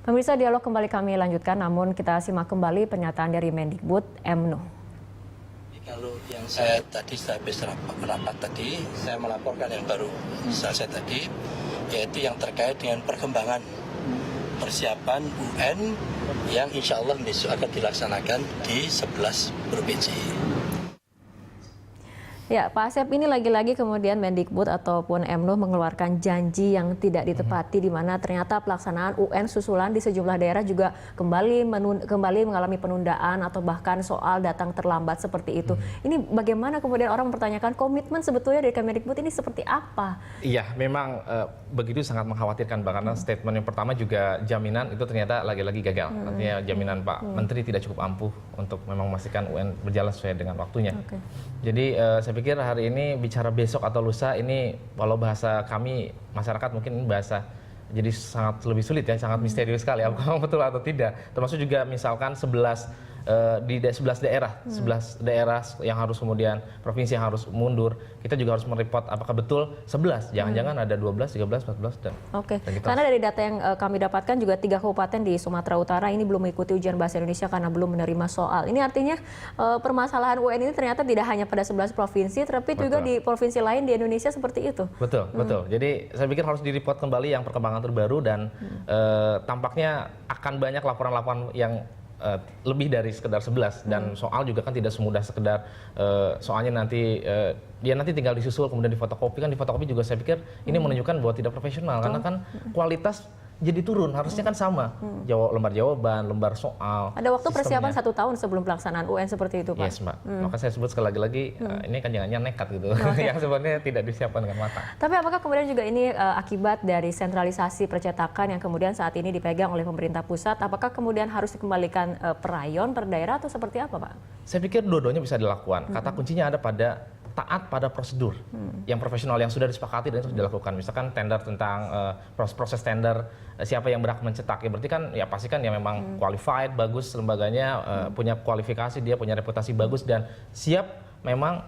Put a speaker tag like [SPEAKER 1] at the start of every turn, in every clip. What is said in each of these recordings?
[SPEAKER 1] Pemirsa, dialog kembali kami lanjutkan, namun kita simak kembali pernyataan dari Mendikbud M. Nuh.
[SPEAKER 2] Kalau yang saya tadi habis rapat tadi, saya melaporkan yang baru selesai tadi, yaitu yang terkait dengan perkembangan persiapan UN yang insya Allah besok akan dilaksanakan di 11 provinsi.
[SPEAKER 1] Ya, Pak Asep, ini lagi-lagi kemudian Mendikbud ataupun M. Nuh mengeluarkan janji yang tidak ditepati, di mana ternyata pelaksanaan UN susulan di sejumlah daerah juga kembali mengalami penundaan atau bahkan soal datang terlambat seperti itu. Ini bagaimana kemudian orang mempertanyakan komitmen sebetulnya dari Kemendikbud ini seperti apa?
[SPEAKER 3] Iya, memang begitu sangat mengkhawatirkan, karena statement yang pertama juga jaminan itu ternyata lagi-lagi gagal. Artinya jaminan Pak Menteri tidak cukup ampuh untuk memang memastikan UN berjalan sesuai dengan waktunya. Jadi saya pikir hari ini bicara besok atau lusa ini, walau bahasa kami masyarakat mungkin bahasa jadi sangat lebih sulit ya, sangat misterius sekali apakah betul atau tidak. Termasuk juga misalkan 11 daerah yang harus kemudian provinsi yang harus mundur, kita juga harus mereport apakah betul 11, jangan-jangan ada 12, 13, 14 dan
[SPEAKER 1] Karena dari data yang kami dapatkan juga 3 kabupaten di Sumatera Utara ini belum mengikuti ujian bahasa Indonesia karena belum menerima soal. Ini artinya permasalahan UN ini ternyata tidak hanya pada 11 provinsi, tapi juga di provinsi lain di Indonesia seperti itu.
[SPEAKER 3] Betul. Jadi saya pikir harus direport kembali yang perkembangan terbaru, dan tampaknya akan banyak laporan-laporan yang lebih dari sekedar 11, dan soal juga kan tidak semudah sekedar soalnya nanti dia nanti tinggal disusul kemudian difotokopi. Kan difotokopi juga saya pikir ini menunjukkan bahwa tidak profesional, karena kan kualitas jadi turun, harusnya kan sama. Lembar jawaban, lembar soal.
[SPEAKER 1] Ada waktu persiapan 1 tahun sebelum pelaksanaan UN seperti itu, Pak?
[SPEAKER 3] Yes, Mbak. Maka saya sebut sekali lagi, ini kan jangan nekat gitu, yang sebenarnya tidak disiapkan dengan matang.
[SPEAKER 1] Tapi apakah kemudian juga ini akibat dari sentralisasi percetakan yang kemudian saat ini dipegang oleh pemerintah pusat? Apakah kemudian harus dikembalikan per rayon, per daerah, atau seperti apa, Pak?
[SPEAKER 3] Saya pikir dua-duanya bisa dilakukan. Kata kuncinya ada pada taat pada prosedur yang profesional yang sudah disepakati dan itu dilakukan. Misalkan tender tentang proses tender, siapa yang berhak mencetak, ya berarti kan ya pastikan ya memang qualified, bagus lembaganya, punya kualifikasi, dia punya reputasi bagus dan siap memang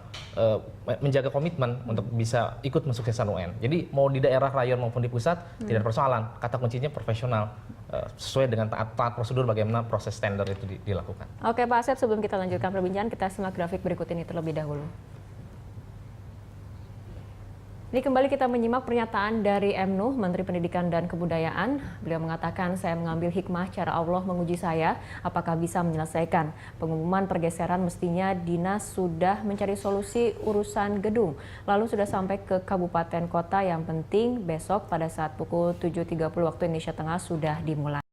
[SPEAKER 3] menjaga komitmen untuk bisa ikut mensukseskan UN. Jadi mau di daerah, rayon maupun di pusat tidak ada persoalan. Kata kuncinya profesional, sesuai dengan taat prosedur bagaimana proses tender itu dilakukan.
[SPEAKER 1] Oke, Pak Asep, sebelum kita lanjutkan perbincangan, kita simak grafik berikut ini terlebih dahulu. Ini kembali kita menyimak pernyataan dari M. Nuh, Menteri Pendidikan dan Kebudayaan. Beliau mengatakan, saya mengambil hikmah cara Allah menguji saya, apakah bisa menyelesaikan. Pengumuman pergeseran mestinya dinas sudah mencari solusi urusan gedung. Lalu sudah sampai ke kabupaten kota, yang penting besok pada saat pukul 7.30 waktu Indonesia Tengah sudah dimulai.